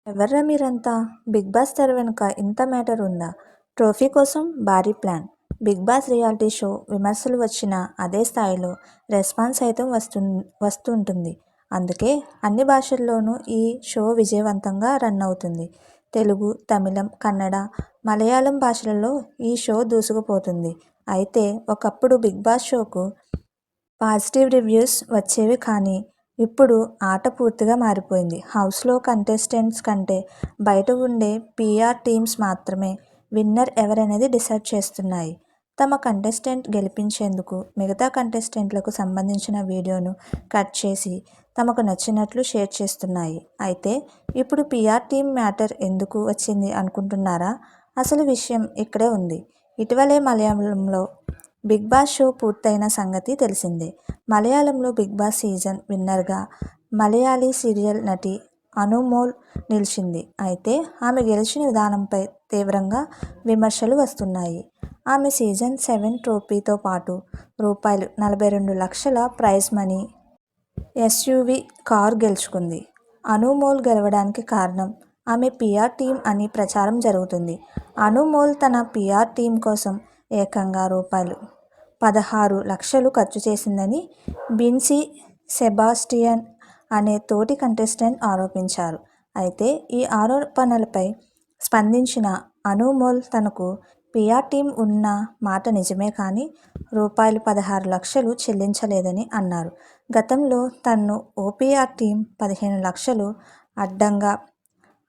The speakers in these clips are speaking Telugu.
ఎవర్రా మీరంతా? బిగ్ బాస్ తెర వెనుక ఇంత మ్యాటర్ ఉందా? ట్రోఫీ కోసం భారీ plan. Bigg Boss reality show విమర్శలు వచ్చినా అదే స్థాయిలో రెస్పాన్స్ సైతం వస్తుంటుంది. అందుకే అన్ని భాషల్లోనూ ఈ షో విజయవంతంగా రన్ అవుతుంది. తెలుగు, తమిళం, కన్నడ, మలయాళం భాషలలో ఈ షో దూసుకుపోతుంది. అయితే ఒకప్పుడు బిగ్ బాస్ షోకు పాజిటివ్ రివ్యూస్ వచ్చేవి, కానీ ఇప్పుడు ఆట పూర్తిగా మారిపోయింది. హౌస్లో కంటెస్టెంట్స్ కంటే బయట ఉండే పీఆర్ టీమ్స్ మాత్రమే విన్నర్ ఎవరనేది డిసైడ్ చేస్తున్నాయి. తమ కంటెస్టెంట్ గెలిపించేందుకు మిగతా కంటెస్టెంట్లకు సంబంధించిన వీడియోను కట్ చేసి తమకు నచ్చినట్లు షేర్ చేస్తున్నాయి. అయితే ఇప్పుడు పీఆర్ టీమ్ మ్యాటర్ ఎందుకు వచ్చింది అనుకుంటున్నారా? అసలు విషయం ఇక్కడే ఉంది. ఇటీవలే మలయాళంలో బిగ్ బాస్ షో పూర్తయిన సంగతి తెలిసిందే. మలయాళంలో బిగ్ బాస్ సీజన్ విన్నర్గా మలయాళీ సీరియల్ నటి అనుమోల్ నిలిచింది. అయితే ఆమె గెలిచిన విధానంపై తీవ్రంగా విమర్శలు వస్తున్నాయి. ఆమె సీజన్ 7 ట్రోఫీతో పాటు రూ. 42 లక్షల ప్రైజ్ మనీ, ఎస్యూవీ కారు గెలుచుకుంది. అనుమోల్ గెలవడానికి కారణం ఆమె పీఆర్ టీమ్ అని ప్రచారం జరుగుతుంది. అనుమోల్ తన పీఆర్ టీమ్ కోసం ఏకంగా రూ. 16 లక్షలు ఖర్చు చేసిందని బిన్సీ సెబాస్టియన్ అనే తోటి కంటెస్టెంట్ ఆరోపించారు. అయితే ఈ ఆరోపణలపై స్పందించిన అనుమోల్ తనకు పీఆర్ టీమ్ ఉన్న మాట నిజమే, కానీ రూ. 16 లక్షలు చెల్లించలేదని అన్నారు. గతంలో తన్ను ఓ పీఆర్ టీమ్ 15 లక్షలు అడ్డంగా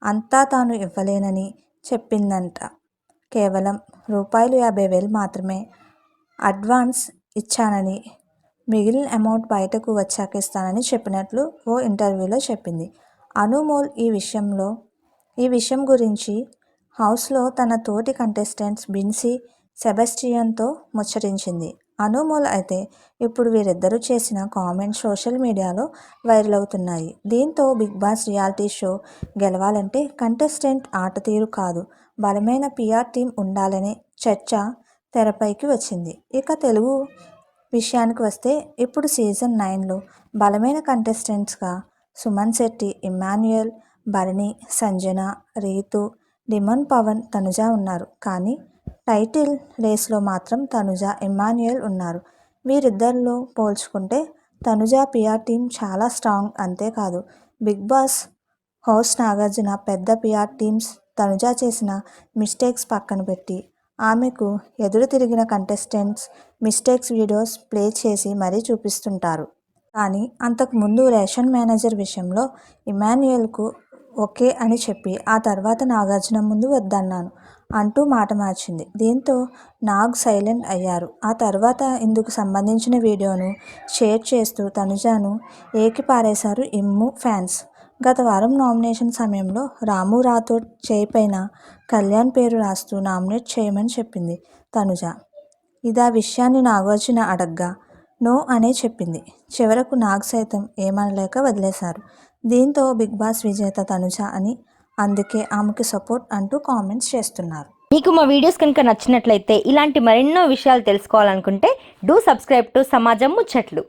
అంతా తాను ఇవ్వలేనని చెప్పిందంట. కేవలం రూ. 50,000 మాత్రమే అడ్వాన్స్ ఇచ్చానని, మిగిలిన అమౌంట్ బయటకు వచ్చాక ఇస్తానని చెప్పినట్లు ఓ ఇంటర్వ్యూలో చెప్పింది. అనుమోల్ ఈ విషయం గురించి హౌస్లో తన తోటి కంటెస్టెంట్స్ బిన్సీ సెబాస్టియన్తో ముచ్చటించింది. అనుమోల్ అయితే ఇప్పుడు వీరిద్దరూ చేసిన కామెంట్స్ సోషల్ మీడియాలో వైరల్ అవుతున్నాయి. దీంతో బిగ్ బాస్ రియాలిటీ షో గెలవాలంటే కంటెస్టెంట్ ఆట తీరు కాదు, బలమైన పీఆర్ టీమ్ ఉండాలనే చర్చ తెరపైకి వచ్చింది. ఇక తెలుగు విషయానికి వస్తే ఇప్పుడు సీజన్ 9లో బలమైన కంటెస్టెంట్స్గా సుమన్ శెట్టి, ఇమ్మాన్యుయల్, భరణి, సంజన, రీతు, డిమన్ పవన్, తనుజ ఉన్నారు. కానీ టైటిల్ రేస్లో మాత్రం తనుజ, ఇమ్మాన్యుయల్ ఉన్నారు. వీరిద్దరిలో పోల్చుకుంటే తనుజ పీఆర్ టీమ్ చాలా స్ట్రాంగ్. అంతేకాదు, బిగ్ బాస్ హోస్ట్ నాగార్జున పెద్ద పీఆర్ టీమ్స్ తనుజ చేసిన మిస్టేక్స్ పక్కన పెట్టి ఆమెకు ఎదురు తిరిగిన కంటెస్టెంట్స్ మిస్టేక్స్ వీడియోస్ ప్లే చేసి మరీ చూపిస్తుంటారు. కానీ అంతకుముందు రేషన్ మేనేజర్ విషయంలో ఇమ్మాన్యుయల్కు ఓకే అని చెప్పి ఆ తర్వాత నాగార్జున ముందు వద్దన్నాను అంటూ మాట మార్చింది. దీంతో నాగ్ సైలెంట్ అయ్యారు. ఆ తర్వాత ఇందుకు సంబంధించిన వీడియోను షేర్ చేస్తూ తనుజను ఏకిపారేశారు ఇమ్ము ఫ్యాన్స్. గత వారం నామినేషన్ సమయంలో రాము రాథోడ్ చేయిపైన కళ్యాణ్ పేరు రాస్తూ నామినేట్ చేయమని చెప్పింది తనుజ. ఇదా విషయాన్ని నాగార్జున అడగ్గా నో అనే చెప్పింది. చివరకు నాగ్ సైతం ఏమనలేక వదిలేశారు. దీంతో బిగ్ బాస్ విజేత తనుజ అని, అందుకే ఆమెకు సపోర్ట్ అంటూ కామెంట్స్ చేస్తున్నారు. మీకు మా వీడియోస్ కనుక నచ్చినట్లయితే ఇలాంటి మరెన్నో విషయాలు తెలుసుకోవాలనుకుంటే డూ సబ్స్క్రైబ్ టు సమాజం ముచ్చట్లు.